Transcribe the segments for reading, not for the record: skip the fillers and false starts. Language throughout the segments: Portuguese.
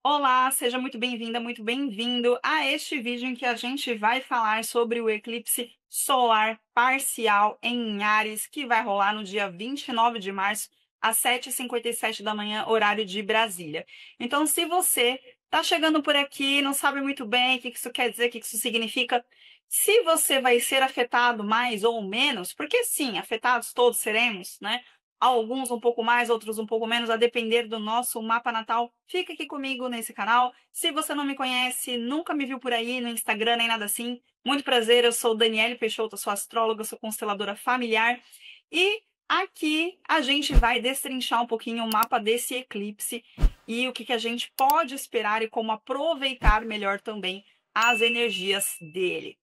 Olá, seja muito bem-vinda, muito bem-vindo a este vídeo em que a gente vai falar sobre o eclipse solar parcial em Áries, que vai rolar no dia 29 de março, às 7h57 da manhã, horário de Brasília. Então, se você está chegando por aqui, não sabe muito bem o que isso quer dizer, o que isso significa, se você vai ser afetado mais ou menos, porque sim, afetados todos seremos, né? Alguns um pouco mais, outros um pouco menos, a depender do nosso mapa natal. Fica aqui comigo nesse canal. Se você não me conhece, nunca me viu por aí no Instagram nem nada assim, muito prazer, eu sou Daniele Peixoto, sou astróloga, sou consteladora familiar e aqui a gente vai destrinchar um pouquinho o mapa desse eclipse e o que a gente pode esperar e como aproveitar melhor também as energias dele.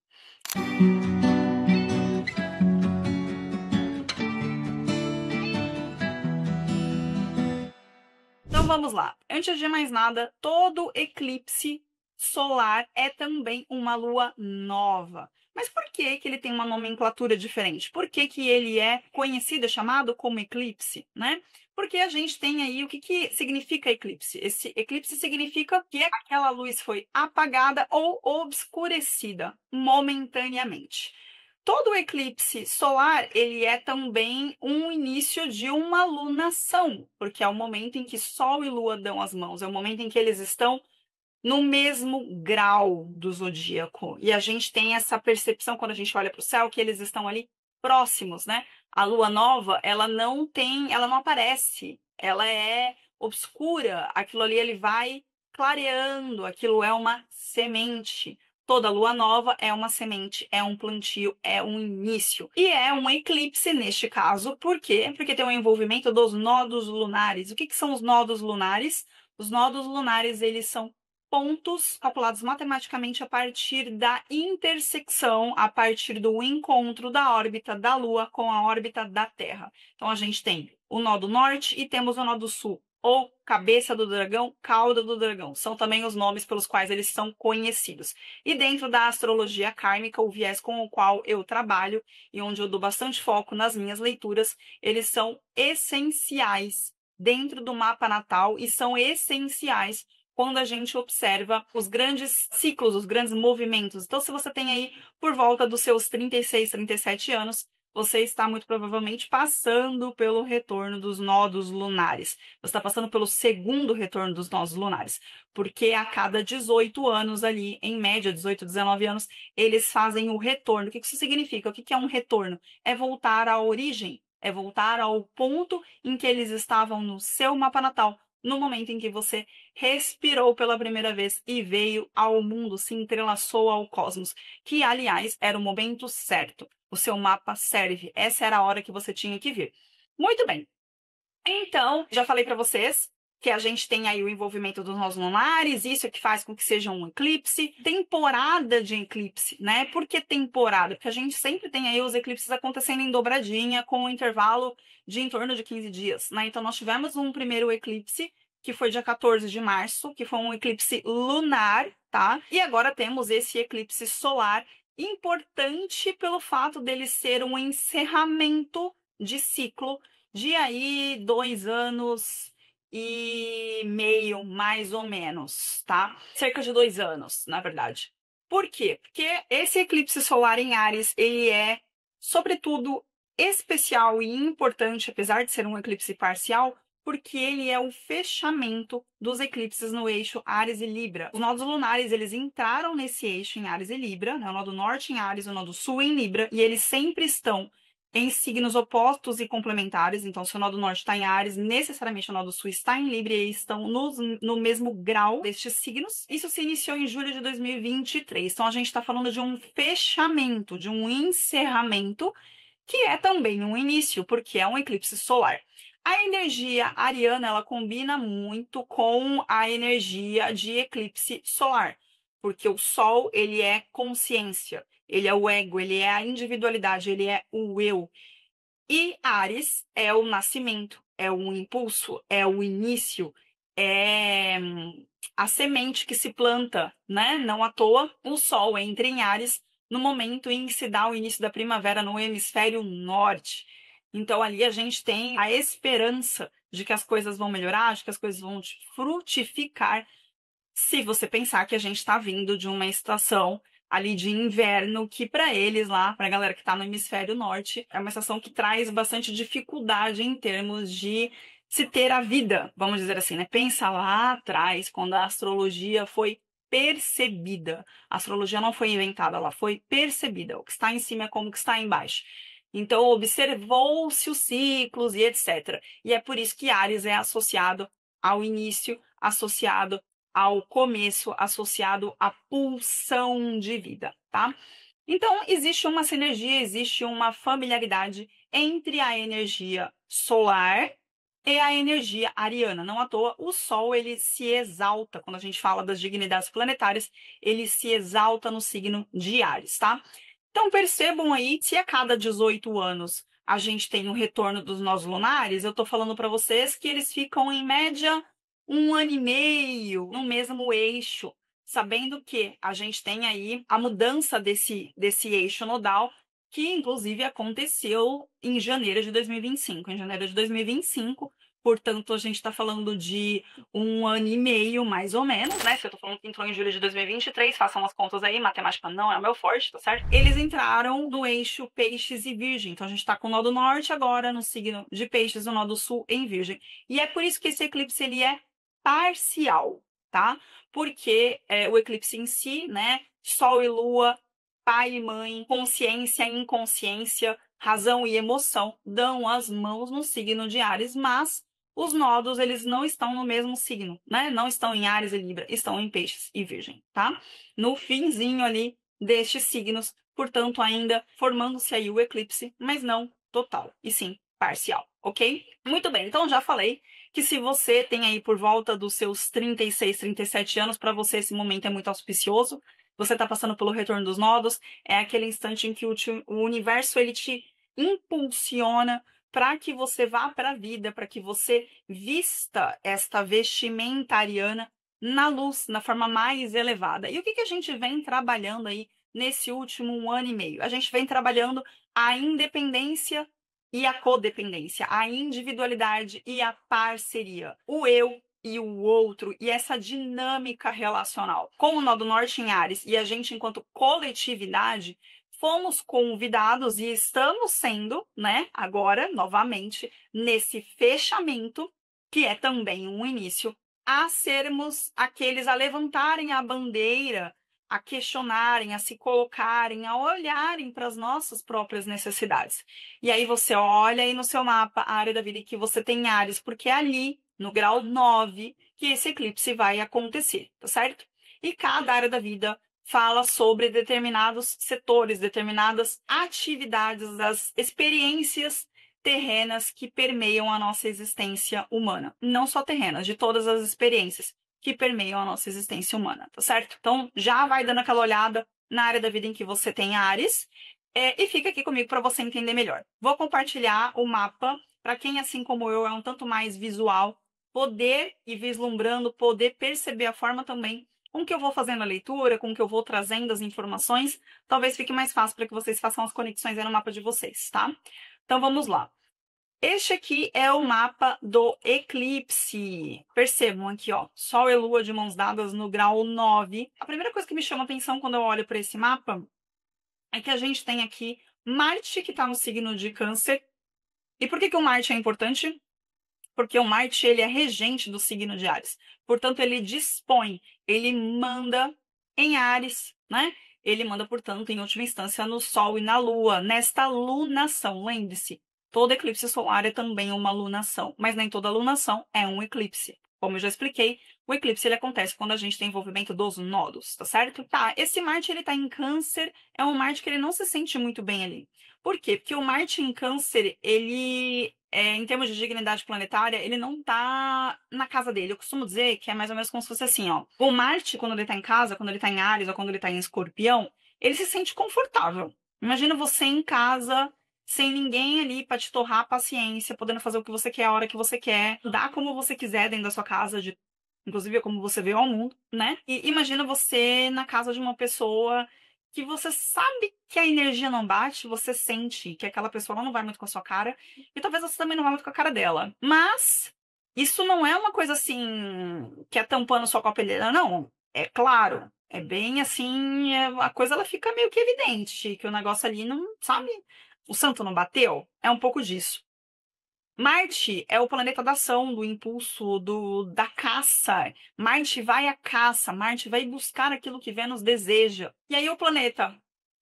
Então vamos lá. Antes de mais nada, todo eclipse solar é também uma lua nova. Mas por que que ele tem uma nomenclatura diferente? Por que que ele é conhecido, é chamado como eclipse, né? Porque a gente tem aí o que significa eclipse. Esse eclipse significa que aquela luz foi apagada ou obscurecida momentaneamente. Todo eclipse solar, ele é também um início de uma lunação, porque é o momento em que Sol e Lua dão as mãos, é o momento em que eles estão no mesmo grau do zodíaco. E a gente tem essa percepção quando a gente olha para o céu que eles estão ali próximos, né? A lua nova, ela não aparece, ela é obscura. Aquilo ali ele vai clareando, aquilo é uma semente. Toda lua nova é uma semente, é um plantio, é um início. E é um eclipse neste caso, por quê? Porque tem o envolvimento dos nodos lunares. O que são os nodos lunares? Os nodos lunares, eles são pontos calculados matematicamente a partir da intersecção, a partir do encontro da órbita da Lua com a órbita da Terra. Então a gente tem o nó do norte e temos o nó do sul, ou cabeça do dragão, cauda do dragão. São também os nomes pelos quais eles são conhecidos. E dentro da astrologia kármica, o viés com o qual eu trabalho e onde eu dou bastante foco nas minhas leituras, eles são essenciais dentro do mapa natal e são essenciais quando a gente observa os grandes ciclos, os grandes movimentos. Então, se você tem aí por volta dos seus 36, 37 anos, você está muito provavelmente passando pelo retorno dos nodos lunares. Você está passando pelo segundo retorno dos nodos lunares, porque a cada 18 anos ali, em média, 18, 19 anos, eles fazem o retorno. O que isso significa? O que é um retorno? É voltar à origem, é voltar ao ponto em que eles estavam no seu mapa natal, no momento em que você respirou pela primeira vez e veio ao mundo, se entrelaçou ao cosmos, que, aliás, era o momento certo. O seu mapa serve. Essa era a hora que você tinha que vir. Muito bem. Então, já falei para vocês que a gente tem aí o envolvimento dos nós lunares, isso é que faz com que seja um eclipse. Temporada de eclipse, né? Por que temporada? Porque a gente sempre tem aí os eclipses acontecendo em dobradinha, com um intervalo de em torno de 15 dias, né? Então, nós tivemos um primeiro eclipse, que foi dia 14 de março, que foi um eclipse lunar, tá? E agora temos esse eclipse solar, importante pelo fato dele ser um encerramento de ciclo de aí 2 anos e meio, mais ou menos, tá? Cerca de 2 anos, na verdade. Por quê? Porque esse eclipse solar em Áries, ele é, sobretudo, especial e importante, apesar de ser um eclipse parcial, porque ele é o fechamento dos eclipses no eixo Áries e Libra. Os nodos lunares, eles entraram nesse eixo em Áries e Libra, né? O nó do norte em Áries, o nó do sul em Libra, e eles sempre estão em signos opostos e complementares. Então, se o nó do norte está em Áries, necessariamente o nó do sul está em Libra e estão no mesmo grau destes signos. Isso se iniciou em julho de 2023. Então, a gente está falando de um fechamento, de um encerramento, que é também um início, porque é um eclipse solar. A energia ariana, ela combina muito com a energia de eclipse solar, porque o Sol, ele é consciência, ele é o ego, ele é a individualidade, ele é o eu. E Áries é o nascimento, é o impulso, é o início, é a semente que se planta, né? Não à toa, o Sol entra em Áries no momento em que se dá o início da primavera no hemisfério norte. Então ali a gente tem a esperança de que as coisas vão melhorar, de que as coisas vão frutificar se você pensar que a gente está vindo de uma estação ali de inverno, que para eles lá, para a galera que está no hemisfério norte, é uma estação que traz bastante dificuldade em termos de se ter a vida, vamos dizer assim, né? Pensa lá atrás, quando a astrologia foi percebida. A astrologia não foi inventada, ela foi percebida. O que está em cima é como o que está embaixo. Então, observou-se os ciclos e etc. E é por isso que Áries é associado ao início, associado ao começo, associado à pulsão de vida, tá? Então, existe uma sinergia, existe uma familiaridade entre a energia solar e a energia ariana. Não à toa, o Sol ele se exalta, quando a gente fala das dignidades planetárias, ele se exalta no signo de Áries, tá? Então percebam aí, se a cada 18 anos a gente tem um retorno dos nós lunares, eu estou falando para vocês que eles ficam em média 1 ano e meio no mesmo eixo, sabendo que a gente tem aí a mudança desse eixo nodal, que inclusive aconteceu em janeiro de 2025. Em janeiro de 2025, portanto, a gente está falando de 1 ano e meio, mais ou menos, né? Se eu tô falando que entrou em julho de 2023, façam as contas aí, matemática não é o meu forte, tá certo? Eles entraram no eixo Peixes e Virgem. Então a gente tá com o nó do norte agora no signo de Peixes, o nó do sul em Virgem. E é por isso que esse eclipse ele é parcial, tá? Porque o eclipse em si, né? Sol e Lua, pai e mãe, consciência e inconsciência, razão e emoção dão as mãos no signo de Áries, mas os nodos, eles não estão no mesmo signo, né? Não estão em Áries e Libra, estão em Peixes e Virgem, tá? No finzinho ali destes signos, portanto, ainda formando-se aí o eclipse, mas não total, e sim parcial, ok? Muito bem, então já falei que se você tem aí por volta dos seus 36, 37 anos, para você esse momento é muito auspicioso, você está passando pelo retorno dos nodos, é aquele instante em que o universo ele te impulsiona para que você vá para a vida, para que você vista esta vestimenta ariana na luz, na forma mais elevada. E o que a gente vem trabalhando aí nesse último 1 ano e meio? A gente vem trabalhando a independência e a codependência, a individualidade e a parceria, o eu e o outro, e essa dinâmica relacional. Com o nó do norte em Áries e a gente, enquanto coletividade, fomos convidados e estamos sendo, né, agora, novamente, nesse fechamento, que é também um início, a sermos aqueles a levantarem a bandeira, a questionarem, a se colocarem, a olharem para as nossas próprias necessidades. E aí você olha aí no seu mapa a área da vida em que você tem Áries, porque é ali, no grau 9, que esse eclipse vai acontecer, tá certo? E cada área da vida fala sobre determinados setores, determinadas atividades, das experiências terrenas que permeiam a nossa existência humana. Não só terrenas, de todas as experiências que permeiam a nossa existência humana, tá certo? Então, já vai dando aquela olhada na área da vida em que você tem Áries, e fica aqui comigo para você entender melhor. Vou compartilhar o mapa para quem, assim como eu, é um tanto mais visual, poder ir vislumbrando, poder perceber a forma também com que eu vou fazendo a leitura, com que eu vou trazendo as informações, talvez fique mais fácil para que vocês façam as conexões aí no mapa de vocês, tá? Então vamos lá. Este aqui é o mapa do eclipse. Percebam aqui, ó, Sol e Lua de mãos dadas no grau 9. A primeira coisa que me chama a atenção quando eu olho para esse mapa é que a gente tem aqui Marte, que está no signo de Câncer. E por que o Marte é importante? Porque o Marte ele é regente do signo de Áries. Portanto, ele dispõe, ele manda em Áries, né? Ele manda, portanto, em última instância, no Sol e na Lua, nesta lunação. Lembre-se, todo eclipse solar é também uma lunação, mas nem toda lunação é um eclipse. Como eu já expliquei, o eclipse ele acontece quando a gente tem envolvimento dos nodos, tá certo? Tá, esse Marte ele tá em Câncer, é um Marte que ele não se sente muito bem ali. Por quê? Porque o Marte em Câncer, ele, em termos de dignidade planetária, ele não tá na casa dele. Eu costumo dizer que é mais ou menos como se fosse assim, ó. O Marte, quando ele tá em casa, quando ele tá em Áries ou quando ele tá em Escorpião, ele se sente confortável. Imagina você em casa, sem ninguém ali pra te torrar a paciência, podendo fazer o que você quer a hora que você quer, dar como você quiser dentro da sua casa, inclusive como você veio ao mundo, né? E imagina você na casa de uma pessoa que você sabe que a energia não bate, você sente que aquela pessoa não vai muito com a sua cara, e talvez você também não vá muito com a cara dela. Mas Isso não é uma coisa assim que é tampando só com a peneira, não. É claro, é bem assim, a coisa ela fica meio que evidente, que o negócio ali não, sabe? O santo não bateu? É um pouco disso. Marte é o planeta da ação, do impulso, da caça. Marte vai à caça, Marte vai buscar aquilo que Vênus deseja. E aí o planeta,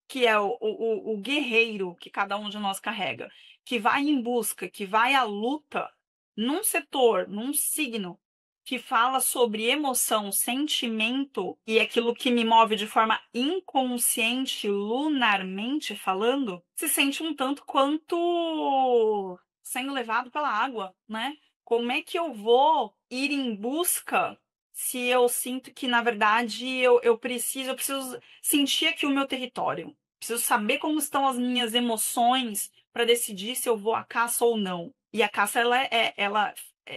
que é o guerreiro que cada um de nós carrega, que vai em busca, que vai à luta, num setor, num signo, que fala sobre emoção, sentimento e aquilo que me move de forma inconsciente, lunarmente falando, se sente um tanto quanto sendo levado pela água, né? Como é que eu vou ir em busca se eu sinto que, na verdade, eu preciso sentir aqui o meu território? Preciso saber como estão as minhas emoções para decidir se eu vou à caça ou não. E a caça,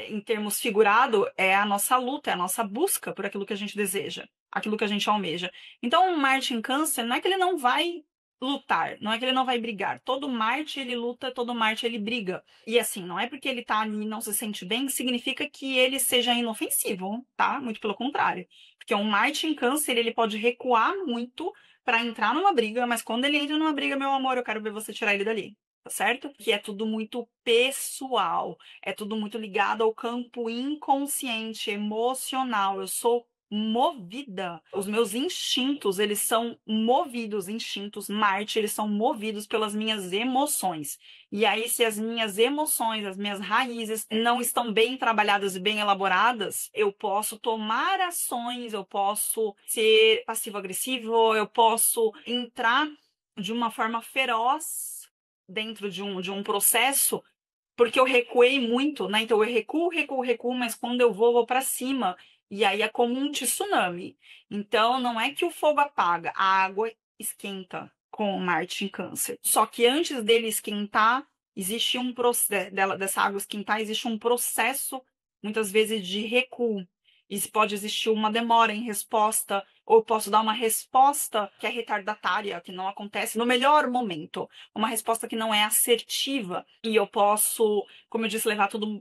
em termos figurado, é a nossa luta, é a nossa busca por aquilo que a gente deseja, aquilo que a gente almeja. Então, o Marte em Câncer não é que ele não vai lutar, não é que ele não vai brigar. Todo Marte ele luta, todo Marte ele briga. E assim, não é porque ele tá ali e não se sente bem, significa que ele seja inofensivo, tá? Muito pelo contrário. Porque um Marte em Câncer, ele pode recuar muito para entrar numa briga, mas quando ele entra numa briga, meu amor, eu quero ver você tirar ele dali. Tá certo? Que é tudo muito pessoal, é tudo muito ligado ao campo inconsciente, emocional. Eu sou movida. Os meus instintos, eles são movidos, instintos Marte, eles são movidos pelas minhas emoções. E aí, se as minhas emoções, as minhas raízes não estão bem trabalhadas e bem elaboradas, eu posso tomar ações, eu posso ser passivo-agressivo, eu posso entrar de uma forma feroz dentro de um processo porque eu recuei muito, né? Então eu recuo, recuo, recuo, mas quando eu vou para cima. E aí é como um tsunami. Então não é que o fogo apaga, a água esquenta com Marte em Câncer. Só que antes dele esquentar, existe um processo, dessa água esquentar, existe um processo, muitas vezes, de recuo. E pode existir uma demora em resposta, ou eu posso dar uma resposta que é retardatária, que não acontece no melhor momento. Uma resposta que não é assertiva. E eu posso, como eu disse, levar tudo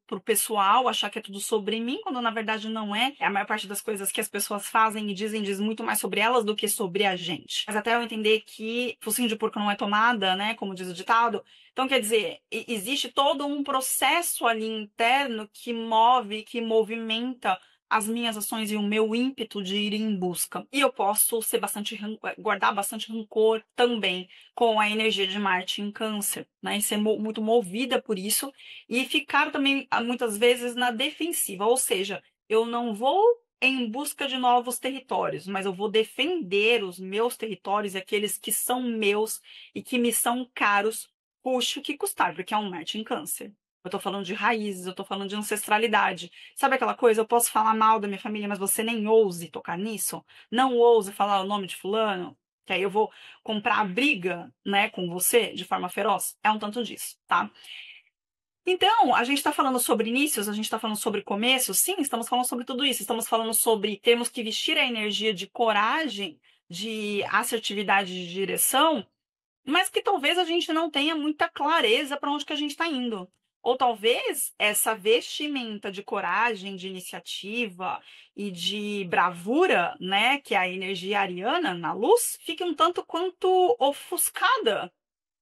pro pessoal, achar que é tudo sobre mim, quando na verdade não é. A maior parte das coisas que as pessoas fazem e dizem diz muito mais sobre elas do que sobre a gente. Mas até eu entender que focinho de porco não é tomada, né? Como diz o ditado. Então, quer dizer, existe todo um processo ali interno que move, que movimenta as minhas ações e o meu ímpeto de ir em busca. E eu posso ser guardar bastante rancor também com a energia de Marte em Câncer, né? E ser muito movida por isso e ficar também muitas vezes na defensiva, ou seja, eu não vou em busca de novos territórios, mas eu vou defender os meus territórios e aqueles que são meus e que me são caros, custe o que custar, porque é um Marte em Câncer. Eu tô falando de raízes, eu tô falando de ancestralidade. Sabe aquela coisa? Eu posso falar mal da minha família, mas você nem ouse tocar nisso? Não ouse falar o nome de fulano? Que aí eu vou comprar a briga, né, com você de forma feroz? É um tanto disso, tá? Então, a gente está falando sobre inícios, a gente está falando sobre começos, sim, estamos falando sobre tudo isso. Estamos falando sobre termos que vestir a energia de coragem, de assertividade de direção, mas que talvez a gente não tenha muita clareza para onde que a gente está indo. Ou talvez essa vestimenta de coragem, de iniciativa e de bravura, né, que é a energia ariana na luz, fique um tanto quanto ofuscada,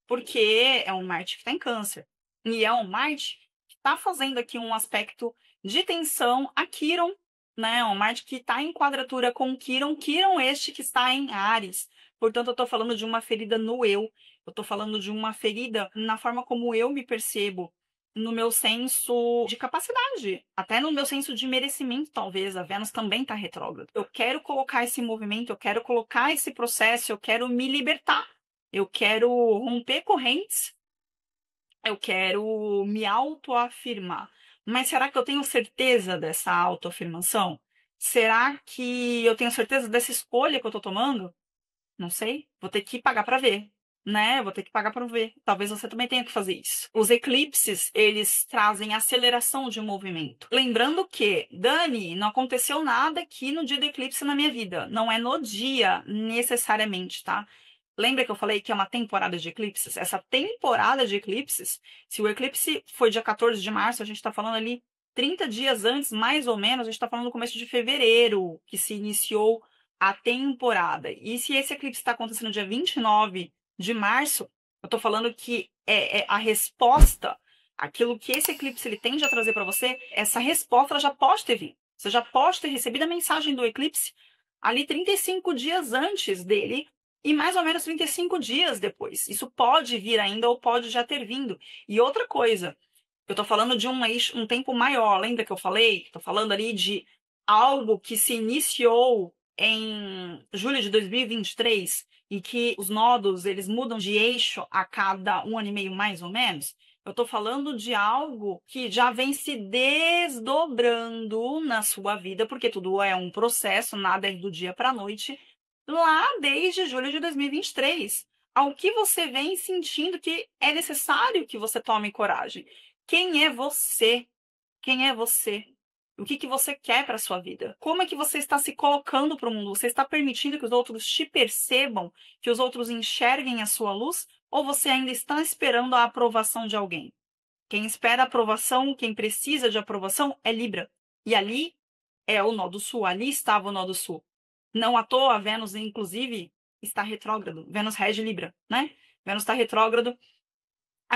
porque é um Marte que está em Câncer. E é um Marte que está fazendo aqui um aspecto de tensão a Quiron, né? Um Marte que está em quadratura com Quiron, Quiron este que está em Áries. Portanto, eu estou falando de uma ferida no eu. Eu estou falando de uma ferida na forma como eu me percebo, no meu senso de capacidade, até no meu senso de merecimento, talvez. A Vênus também está retrógrada. Eu quero colocar esse movimento, eu quero colocar esse processo, eu quero me libertar. Eu quero romper correntes, eu quero me autoafirmar. Mas será que eu tenho certeza dessa autoafirmação? Será que eu tenho certeza dessa escolha que eu estou tomando? Não sei. Vou ter que pagar para ver, né? Vou ter que pagar para ver. Talvez você também tenha que fazer isso. Os eclipses, eles trazem aceleração de movimento. Lembrando que, Dani, não aconteceu nada aqui no dia do eclipse na minha vida. Não é no dia, necessariamente, tá? Lembra que eu falei que é uma temporada de eclipses? Essa temporada de eclipses, se o eclipse foi dia 14 de março, a gente está falando ali 30 dias antes, mais ou menos, a gente está falando do começo de fevereiro, que se iniciou a temporada. E se esse eclipse está acontecendo dia 29 de março, eu estou falando que é a resposta, aquilo que esse eclipse ele tende a trazer para você, essa resposta ela já pode ter vindo. Você já pode ter recebido a mensagem do eclipse ali 35 dias antes dele e mais ou menos 35 dias depois. Isso pode vir ainda ou pode já ter vindo. E outra coisa, eu tô falando de um tempo maior, lembra que eu falei? Tô falando ali de algo que se iniciou em julho de 2023 e que os nodos, eles mudam de eixo a cada 1 ano e meio, mais ou menos. Eu tô falando de algo que já vem se desdobrando na sua vida, porque tudo é um processo, nada é do dia para a noite, lá desde julho de 2023. Ao que você vem sentindo que é necessário que você tome coragem. Quem é você? Quem é você? O que você quer para a sua vida? Como é que você está se colocando para o mundo? Você está permitindo que os outros te percebam, que os outros enxerguem a sua luz? Ou você ainda está esperando a aprovação de alguém? Quem espera aprovação, quem precisa de aprovação é Libra. E ali é o nó do sul, ali estava o nó do sul. Não à toa, Vênus, inclusive, está retrógrado. Vênus rege Libra, né? Vênus está retrógrado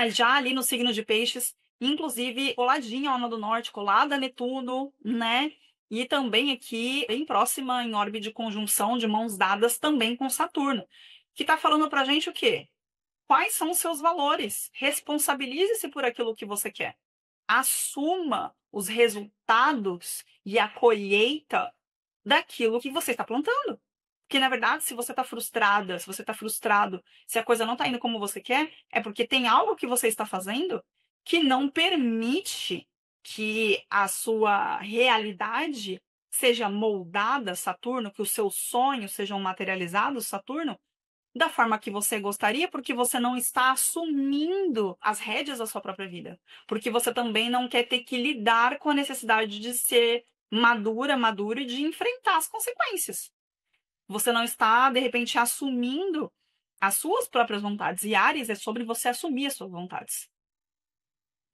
já ali no signo de Peixes, inclusive coladinha ao nó do norte, colada a Netuno, né? E também aqui, bem próxima, em órbita de conjunção, de mãos dadas também com Saturno. Que está falando pra gente o quê? Quais são os seus valores? Responsabilize-se por aquilo que você quer. Assuma os resultados e a colheita daquilo que você está plantando. Porque, na verdade, se você está frustrada, se você está frustrado, se a coisa não está indo como você quer, é porque tem algo que você está fazendo que não permite que a sua realidade seja moldada, Saturno, que os seus sonhos sejam materializados, Saturno, da forma que você gostaria, porque você não está assumindo as rédeas da sua própria vida. Porque você também não quer ter que lidar com a necessidade de ser madura, maduro e de enfrentar as consequências. Você não está, de repente, assumindo as suas próprias vontades. E Áries é sobre você assumir as suas vontades.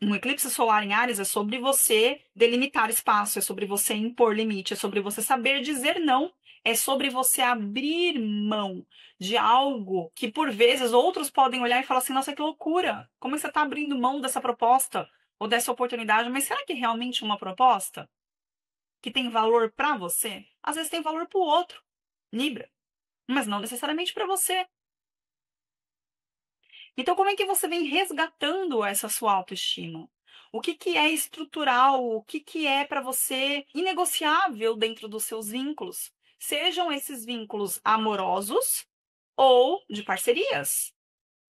Um eclipse solar em Áries é sobre você delimitar espaço, é sobre você impor limite, é sobre você saber dizer não, é sobre você abrir mão de algo que, por vezes, outros podem olhar e falar assim: nossa, que loucura! Como é que você está abrindo mão dessa proposta ou dessa oportunidade? Mas será que é realmente uma proposta que tem valor para você? Às vezes tem valor para o outro, Libra, mas não necessariamente para você. Então, como é que você vem resgatando essa sua autoestima? O que é estrutural? O que é para você inegociável dentro dos seus vínculos? Sejam esses vínculos amorosos ou de parcerias,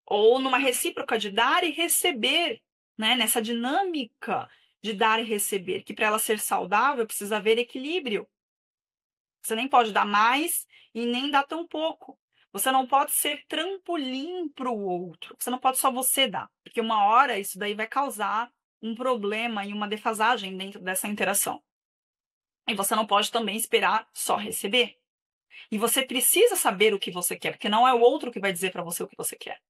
ou numa recíproca de dar e receber, né? Nessa dinâmica de dar e receber, que para ela ser saudável precisa haver equilíbrio. Você nem pode dar mais e nem dar tão pouco. Você não pode ser trampolim para o outro. Você não pode só você dar, porque uma hora isso daí vai causar um problema e uma defasagem dentro dessa interação. E você não pode também esperar só receber. E você precisa saber o que você quer, porque não é o outro que vai dizer para você o que você quer.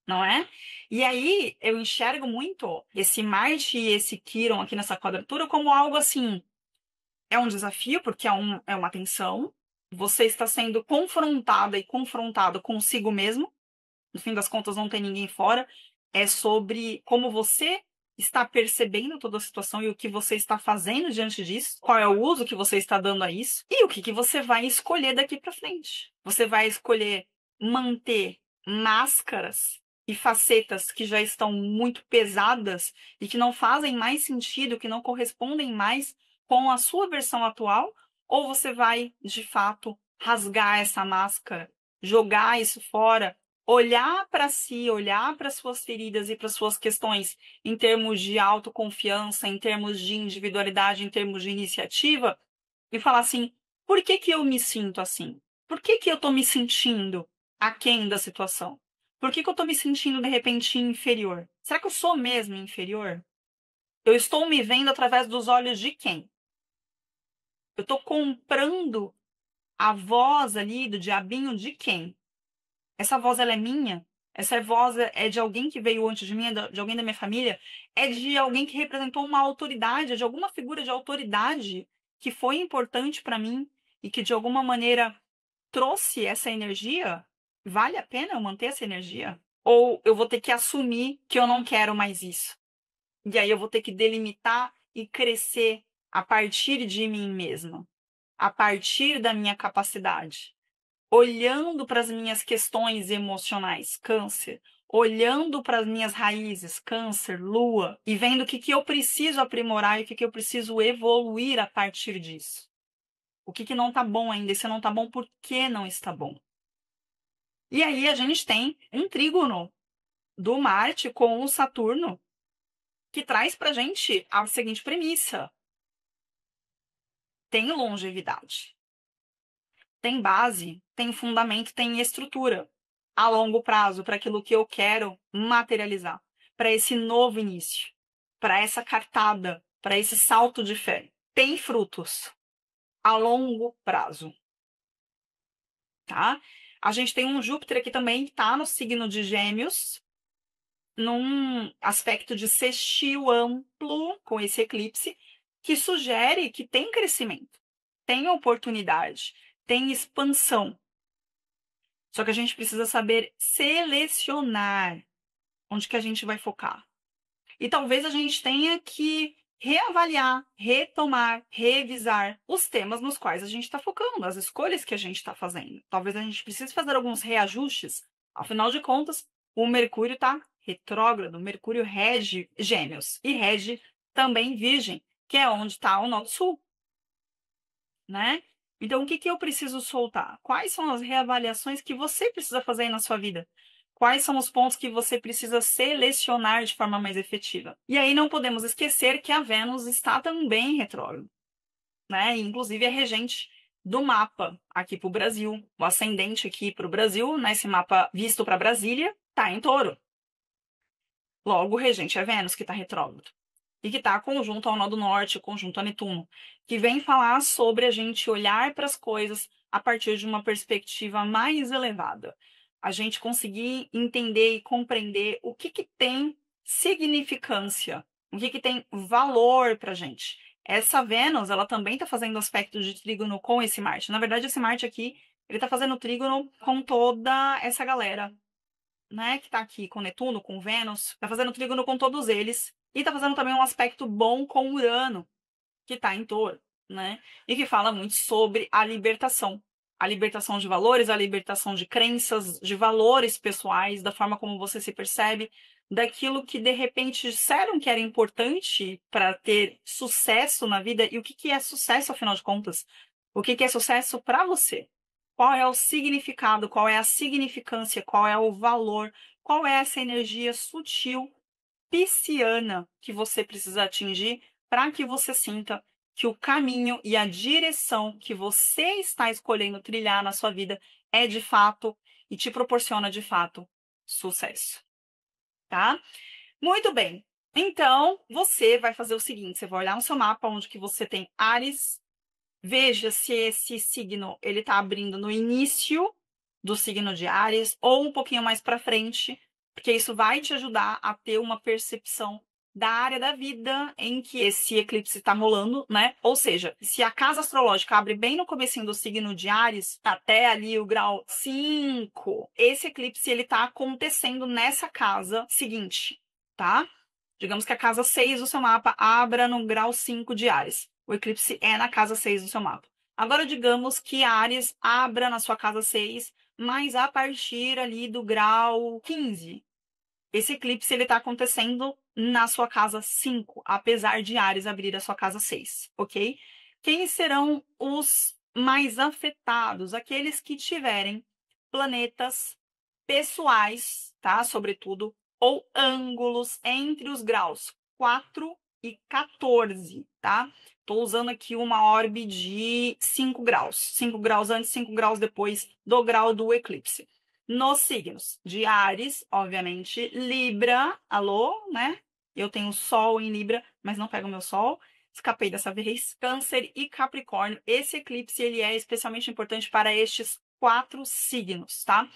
Não é? E aí eu enxergo muito esse Marte e esse Quirón aqui nessa quadratura como algo assim. É um desafio, porque é uma tensão. Você está sendo confrontada e confrontado consigo mesmo. No fim das contas, não tem ninguém fora. É sobre como você está percebendo toda a situação e o que você está fazendo diante disso. Qual é o uso que você está dando a isso. E o que você vai escolher daqui para frente. Você vai escolher manter máscaras e facetas que já estão muito pesadas e que não fazem mais sentido, que não correspondem mais com a sua versão atual, ou você vai, de fato, rasgar essa máscara, jogar isso fora, olhar para si, olhar para suas feridas e para suas questões em termos de autoconfiança, em termos de individualidade, em termos de iniciativa, e falar assim: por que eu me sinto assim? Por que eu estou me sentindo aquém da situação? Por que eu estou me sentindo, de repente, inferior? Será que eu sou mesmo inferior? Eu estou me vendo através dos olhos de quem? Eu estou comprando a voz ali do diabinho de quem? Essa voz, ela é minha? Essa voz é de alguém que veio antes de mim, é de alguém da minha família, é de alguém que representou uma autoridade, é de alguma figura de autoridade que foi importante para mim e que de alguma maneira trouxe essa energia. Vale a pena eu manter essa energia? Ou eu vou ter que assumir que eu não quero mais isso? E aí eu vou ter que delimitar e crescer a partir de mim mesma, a partir da minha capacidade, olhando para as minhas questões emocionais, câncer, olhando para as minhas raízes, câncer, lua, e vendo o que eu preciso aprimorar e o que eu preciso evoluir a partir disso. O que não está bom ainda, e se não está bom, por que não está bom? E aí a gente tem um trígono do Marte com o Saturno, que traz para a gente a seguinte premissa: tem longevidade, tem base, tem fundamento, tem estrutura a longo prazo para aquilo que eu quero materializar, para esse novo início, para essa cartada, para esse salto de fé. Tem frutos a longo prazo, tá? A gente tem um Júpiter aqui também, que está no signo de Gêmeos, num aspecto de sextil amplo com esse eclipse, que sugere que tem crescimento, tem oportunidade, tem expansão. Só que a gente precisa saber selecionar onde que a gente vai focar. E talvez a gente tenha que reavaliar, retomar, revisar os temas nos quais a gente está focando, as escolhas que a gente está fazendo. Talvez a gente precise fazer alguns reajustes. Afinal de contas, o Mercúrio está retrógrado. O Mercúrio rege Gêmeos e rege também Virgem, que é onde está o Nó Sul, né? Então, o que eu preciso soltar? Quais são as reavaliações que você precisa fazer aí na sua vida? Quais são os pontos que você precisa selecionar de forma mais efetiva? E aí não podemos esquecer que a Vênus está também em retrógrado, né? Inclusive é regente do mapa aqui para o Brasil. O ascendente aqui para o Brasil, nesse mapa visto para Brasília, está em Touro. Logo, o regente é Vênus, que está retrógrado. E que está conjunto ao Nó do Norte, conjunto a Netuno, que vem falar sobre a gente olhar para as coisas a partir de uma perspectiva mais elevada. A gente conseguir entender e compreender o que tem significância, o que tem valor para a gente. Essa Vênus, ela também está fazendo aspecto de trígono com esse Marte. Na verdade, esse Marte aqui, ele está fazendo trígono com toda essa galera, né, que está aqui com Netuno, com Vênus, está fazendo trígono com todos eles, e está fazendo também um aspecto bom com Urano, que está em Touro, né, e que fala muito sobre a libertação de valores, a libertação de crenças, de valores pessoais, da forma como você se percebe, daquilo que de repente disseram que era importante para ter sucesso na vida, e o que é sucesso, afinal de contas? O que é sucesso para você? Qual é o significado, qual é a significância, qual é o valor, qual é essa energia sutil, pisciana, que você precisa atingir para que você sinta que o caminho e a direção que você está escolhendo trilhar na sua vida é de fato e te proporciona de fato sucesso, tá? Muito bem. Então, você vai fazer o seguinte, você vai olhar no seu mapa onde que você tem Áries. Veja se esse signo ele está abrindo no início do signo de Áries ou um pouquinho mais para frente, porque isso vai te ajudar a ter uma percepção da área da vida em que esse eclipse está rolando, né? Ou seja, se a casa astrológica abre bem no comecinho do signo de Áries, até ali o grau 5, esse eclipse ele está acontecendo nessa casa seguinte, tá? Digamos que a casa 6 do seu mapa abra no grau 5 de Áries. O eclipse é na casa 6 do seu mapa. Agora, digamos que Áries abra na sua casa 6, mas a partir ali do grau 15. Esse eclipse está acontecendo na sua casa 5, apesar de Áries abrir a sua casa 6, ok? Quem serão os mais afetados? Aqueles que tiverem planetas pessoais, tá? Sobretudo, ou ângulos entre os graus 4 e 14, tá? Estou usando aqui uma orbe de 5 graus. 5 graus antes, 5 graus depois do grau do eclipse. Nos signos de Áries, obviamente, Libra, alô, né? Eu tenho Sol em Libra, mas não pego o meu Sol. Escapei dessa vez. Câncer e Capricórnio. Esse eclipse ele é especialmente importante para estes 4 signos, tá?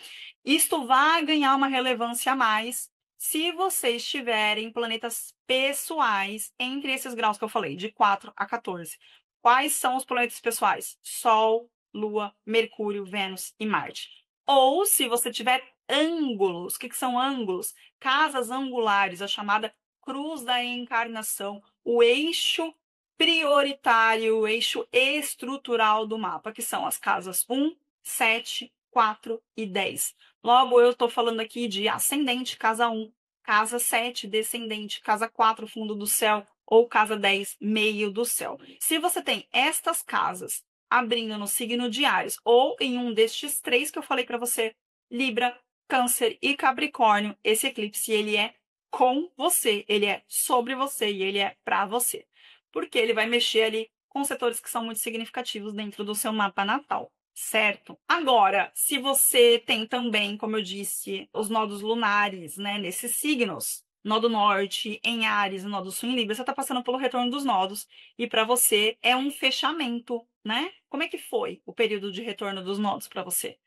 Isto vai ganhar uma relevância a mais se vocês tiverem planetas pessoais entre esses graus que eu falei, de 4 a 14. Quais são os planetas pessoais? Sol, Lua, Mercúrio, Vênus e Marte. Ou se você tiver ângulos, o que são ângulos? Casas angulares, a chamada cruz da encarnação, o eixo prioritário, o eixo estrutural do mapa, que são as casas 1, 7, 4 e 10. Logo, eu estou falando aqui de ascendente, casa 1, casa 7, descendente, casa 4, fundo do céu, ou casa 10, meio do céu. Se você tem estas casas abrindo no signo de Áries, ou em um destes 3 que eu falei para você, Libra, Câncer e Capricórnio, esse eclipse ele é com você, ele é sobre você e ele é para você. Porque ele vai mexer ali com setores que são muito significativos dentro do seu mapa natal, certo? Agora, se você tem também, como eu disse, os nodos lunares, né, nesses signos, nó do norte em Áries e nó do sul em Libra, você está passando pelo retorno dos nodos e para você é um fechamento, né? Como é que foi o período de retorno dos nodos para você?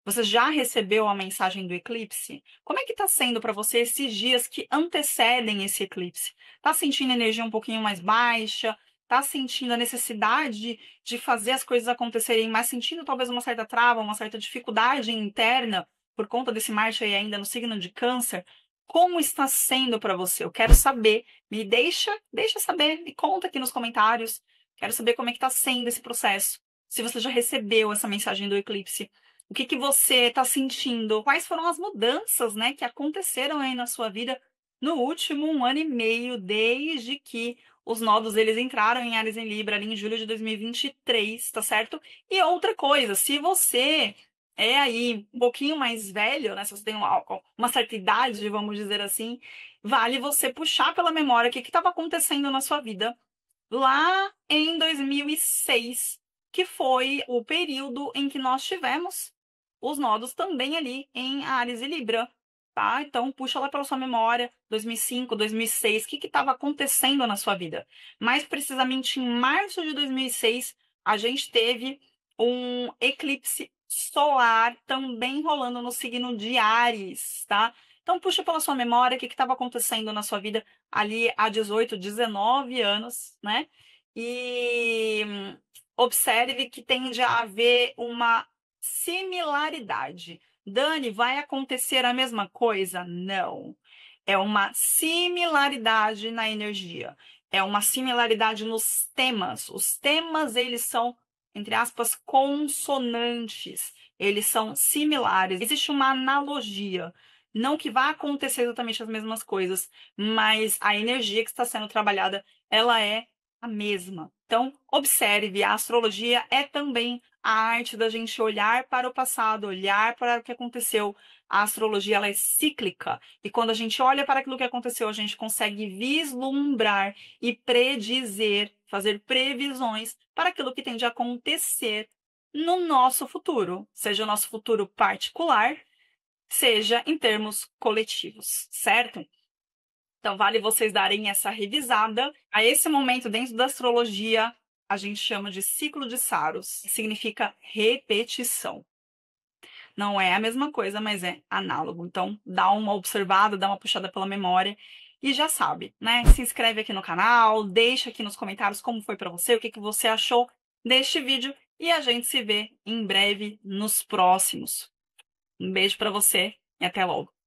Você já recebeu a mensagem do eclipse? Como é que está sendo para você esses dias que antecedem esse eclipse? Está sentindo a energia um pouquinho mais baixa? Está sentindo a necessidade de fazer as coisas acontecerem, mas sentindo talvez uma certa trava, uma certa dificuldade interna por conta desse Marte aí ainda no signo de Câncer? Como está sendo para você? Eu quero saber. Me deixa saber, me conta aqui nos comentários. Quero saber como é que está sendo esse processo. Se você já recebeu essa mensagem do eclipse. O que você está sentindo? Quais foram as mudanças, né, que aconteceram aí na sua vida no último 1 ano e meio, desde que os nodos eles entraram em Áries em Libra ali em julho de 2023, tá certo? E outra coisa, se você é aí um pouquinho mais velho, né, se você tem uma certa idade, vamos dizer assim, vale você puxar pela memória o que estava acontecendo na sua vida lá em 2006, que foi o período em que nós tivemos os nodos também ali em Áries e Libra, tá? Então, puxa lá pela sua memória, 2005, 2006, o que estava acontecendo na sua vida? Mais precisamente, em março de 2006, a gente teve um eclipse solar também rolando no signo de Áries, tá? Então, puxa pela sua memória o que estava acontecendo na sua vida ali há 18, 19 anos, né? E observe que tende a haver uma similaridade. Dani, vai acontecer a mesma coisa? Não. É uma similaridade na energia. É uma similaridade nos temas. Os temas, eles são, entre aspas, consonantes. Eles são similares. Existe uma analogia. Não que vá acontecer exatamente as mesmas coisas, mas a energia que está sendo trabalhada, ela é a mesma. Então, observe, a astrologia é também a arte da gente olhar para o passado, olhar para o que aconteceu. A astrologia ela é cíclica e quando a gente olha para aquilo que aconteceu, a gente consegue vislumbrar e predizer, fazer previsões para aquilo que tem de acontecer no nosso futuro, seja o nosso futuro particular, seja em termos coletivos, certo? Então, vale vocês darem essa revisada. A esse momento, dentro da astrologia, a gente chama de ciclo de Saros, que significa repetição. Não é a mesma coisa, mas é análogo. Então, dá uma observada, dá uma puxada pela memória e já sabe, né? Se inscreve aqui no canal, deixa aqui nos comentários como foi para você, o que você achou deste vídeo e a gente se vê em breve nos próximos. Um beijo para você e até logo.